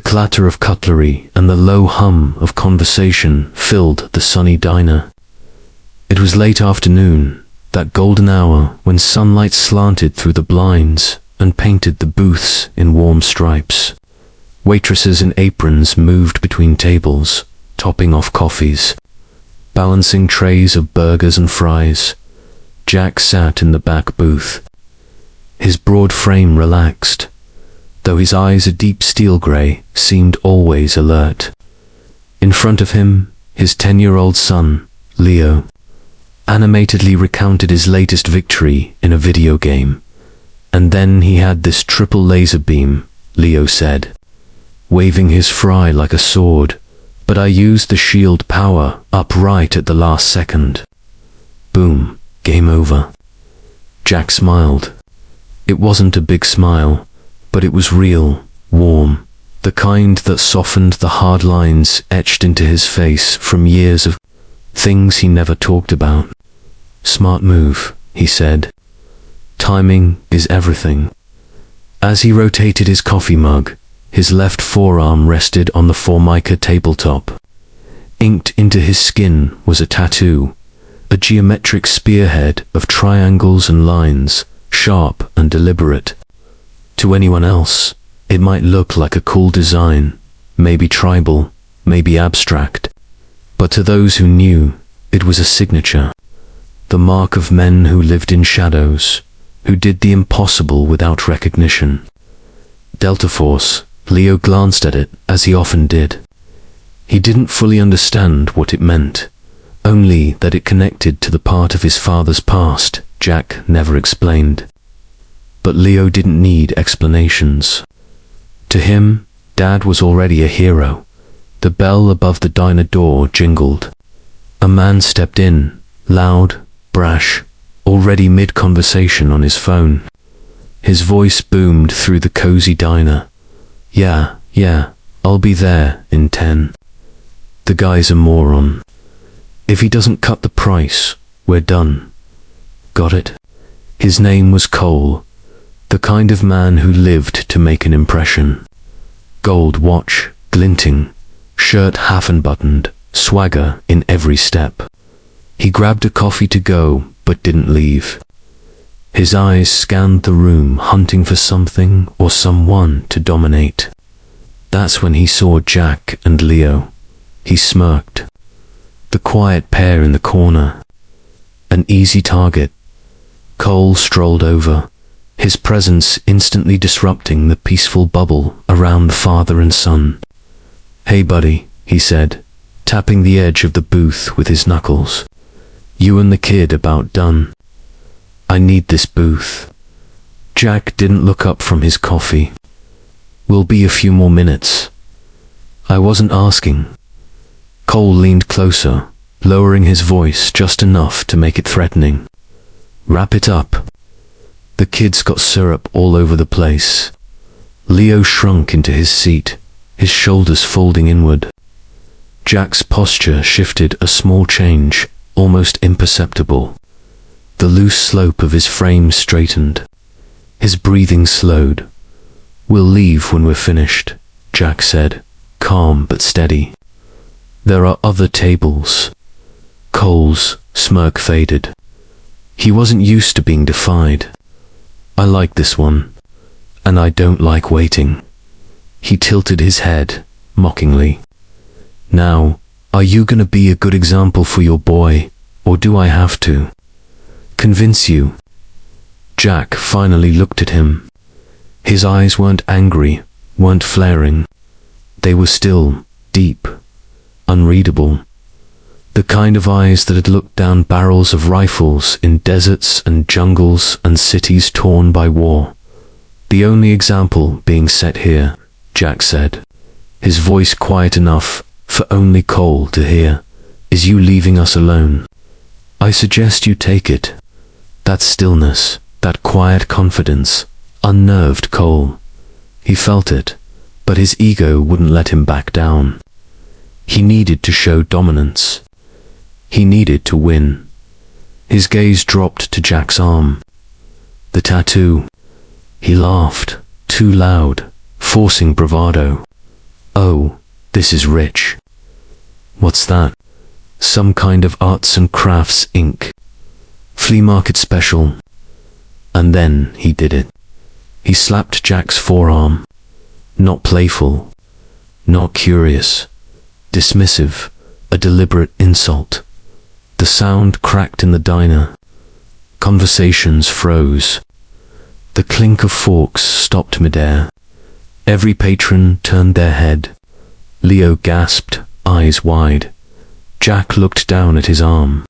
clatter of cutlery and the low hum of conversation filled the sunny diner. It was late afternoon, that golden hour when sunlight slanted through the blinds and painted the booths in warm stripes. Waitresses in aprons moved between tables, topping off coffees, balancing trays of burgers and fries. Jack sat in the back booth. His broad frame relaxed, though his eyes, a deep steel grey, seemed always alert. In front of him, his 10-year-old son, Leo, animatedly recounted his latest victory in a video game. And then he had this triple laser beam, Leo said, waving his fry like a sword, but I used the shield power up right at the last second. Boom, game over. Jack smiled. It wasn't a big smile, but it was real, warm, the kind that softened the hard lines etched into his face from years of things he never talked about. Smart move, he said. Timing is everything. As he rotated his coffee mug, his left forearm rested on the Formica tabletop. Inked into his skin was a tattoo, a geometric spearhead of triangles and lines, sharp and deliberate. To anyone else, it might look like a cool design, maybe tribal, maybe abstract. But to those who knew, it was a signature. The mark of men who lived in shadows, who did the impossible without recognition. Delta Force. Leo glanced at it, as he often did. He didn't fully understand what it meant, only that it connected to the part of his father's past Jack never explained. But Leo didn't need explanations. To him, Dad was already a hero. The bell above the diner door jingled. A man stepped in, loud, brash, already mid-conversation on his phone. His voice boomed through the cozy diner. Yeah, I'll be there in 10. The guy's a moron. If he doesn't cut the price, we're done. Got it? His name was Cole, the kind of man who lived to make an impression. Gold watch, glinting, shirt half unbuttoned, swagger in every step. He grabbed a coffee to go, but didn't leave. His eyes scanned the room, hunting for something or someone to dominate. That's when he saw Jack and Leo. He smirked. The quiet pair in the corner. An easy target. Cole strolled over, his presence instantly disrupting the peaceful bubble around the father and son. Hey buddy, he said, tapping the edge of the booth with his knuckles. You and the kid about done. I need this booth. Jack didn't look up from his coffee. We'll be a few more minutes. I wasn't asking. Cole leaned closer, lowering his voice just enough to make it threatening. Wrap it up. The kid's got syrup all over the place. Leo shrunk into his seat, his shoulders folding inward. Jack's posture shifted a small change, almost imperceptible. The loose slope of his frame straightened. His breathing slowed. We'll leave when we're finished, Jack said, calm but steady. There are other tables. Cole's smirk faded. He wasn't used to being defied. I like this one, and I don't like waiting. He tilted his head, mockingly. Now, are you gonna be a good example for your boy, or do I have to convince you? Jack finally looked at him. His eyes weren't angry, weren't flaring. They were still, deep, unreadable. The kind of eyes that had looked down barrels of rifles in deserts and jungles and cities torn by war. The only example being set here, Jack said, his voice quiet enough for only Cole to hear, is you leaving us alone. I suggest you take it. That stillness, that quiet confidence, unnerved Cole. He felt it, but his ego wouldn't let him back down. He needed to show dominance. He needed to win. His gaze dropped to Jack's arm. The tattoo. He laughed, too loud, forcing bravado. "Oh, this is rich." "What's that?" "Some kind of arts and crafts ink. Flea market special." And then he did it. He slapped Jack's forearm. Not playful, not curious, dismissive, a deliberate insult. The sound cracked in the diner. Conversations froze. The clink of forks stopped midair. Every patron turned their head. Leo gasped, eyes wide. Jack looked down at his arm,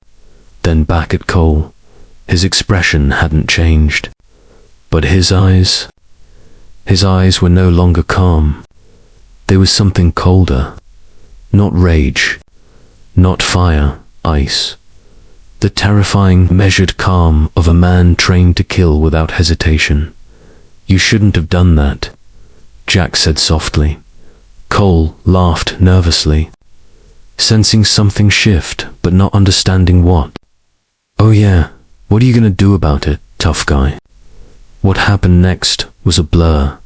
then back at Cole. His expression hadn't changed. But his eyes were no longer calm. There was something colder. Not rage, not fire, ice. The terrifying, measured calm of a man trained to kill without hesitation. "You shouldn't have done that," Jack said softly. Cole laughed nervously, sensing something shift, but not understanding what. "Oh yeah, what are you gonna do about it, tough guy?" What happened next was a blur.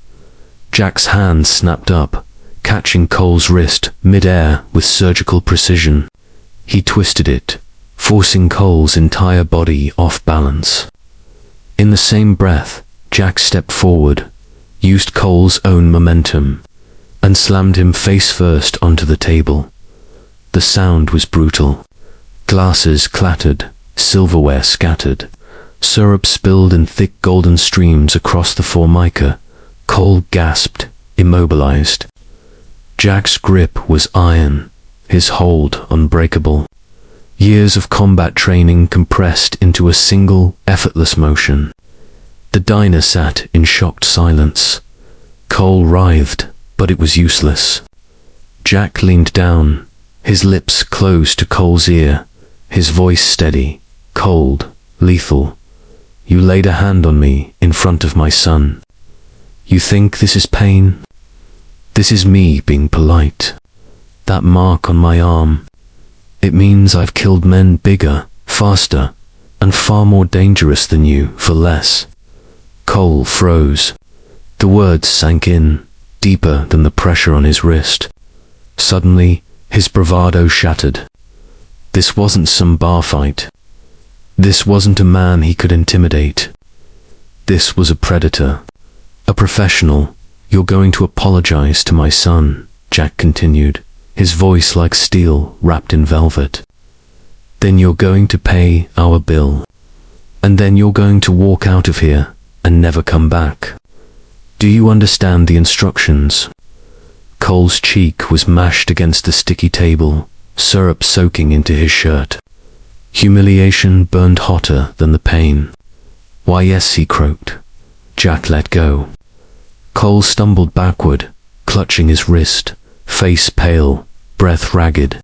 Jack's hand snapped up, catching Cole's wrist mid-air with surgical precision. He twisted it, forcing Cole's entire body off balance. In the same breath, Jack stepped forward, used Cole's own momentum, and slammed him face first onto the table. The sound was brutal. Glasses clattered, silverware scattered. Syrup spilled in thick golden streams across the formica. Cole gasped, immobilized. Jack's grip was iron, his hold unbreakable. Years of combat training compressed into a single, effortless motion. The diner sat in shocked silence. Cole writhed, but it was useless. Jack leaned down, his lips close to Cole's ear, his voice steady, cold, lethal. "You laid a hand on me in front of my son. You think this is pain? This is me being polite. That mark on my arm, it means I've killed men bigger, faster, and far more dangerous than you for less." Cole froze. The words sank in, deeper than the pressure on his wrist. Suddenly, his bravado shattered. This wasn't some bar fight. This wasn't a man he could intimidate. This was a predator, a professional. "You're going to apologize to my son," Jack continued, his voice like steel wrapped in velvet. "Then you're going to pay our bill. And then you're going to walk out of here and never come back. Do you understand the instructions?" Cole's cheek was mashed against the sticky table, syrup soaking into his shirt. Humiliation burned hotter than the pain. "Why yes," he croaked. Jack let go. Cole stumbled backward, clutching his wrist, face pale, breath ragged.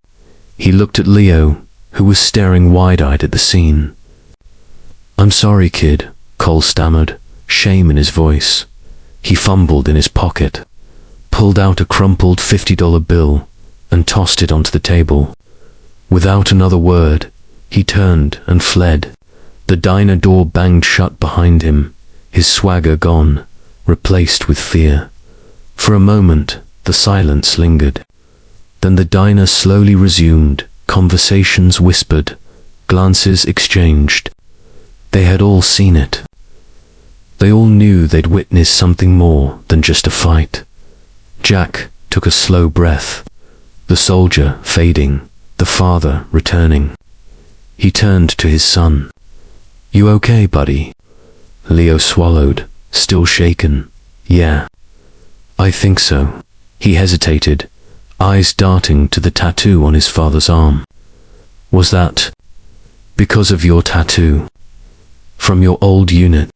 He looked at Leo, who was staring wide-eyed at the scene. "I'm sorry, kid," Cole stammered, shame in his voice. He fumbled in his pocket, pulled out a crumpled $50 bill, and tossed it onto the table. Without another word, he turned and fled. The diner door banged shut behind him, his swagger gone, replaced with fear. For a moment, the silence lingered. Then the diner slowly resumed, conversations whispered, glances exchanged. They had all seen it. They all knew they'd witnessed something more than just a fight. Jack took a slow breath. The soldier fading, the father returning. He turned to his son. "You okay, buddy?" Leo swallowed, still shaken. "Yeah, I think so." He hesitated, eyes darting to the tattoo on his father's arm. "Was that because of your tattoo? From your old unit?"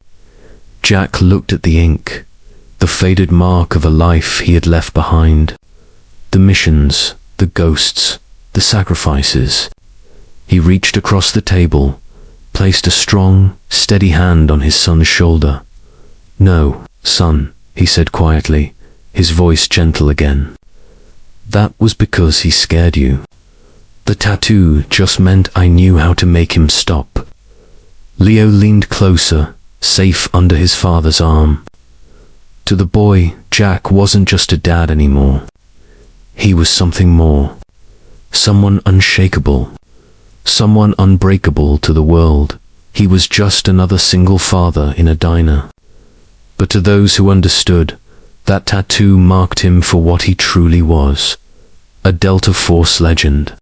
Jack looked at the ink, the faded mark of a life he had left behind. The missions, the ghosts, the sacrifices. He reached across the table, placed a strong, steady hand on his son's shoulder. "No, son," he said quietly, his voice gentle again. "That was because he scared you. The tattoo just meant I knew how to make him stop." Leo leaned closer, safe under his father's arm. To the boy, Jack wasn't just a dad anymore. he was something more. Someone unshakable. Someone unbreakable to the world. He was just another single father in a diner. But to those who understood, that tattoo marked him for what he truly was. A Delta Force legend.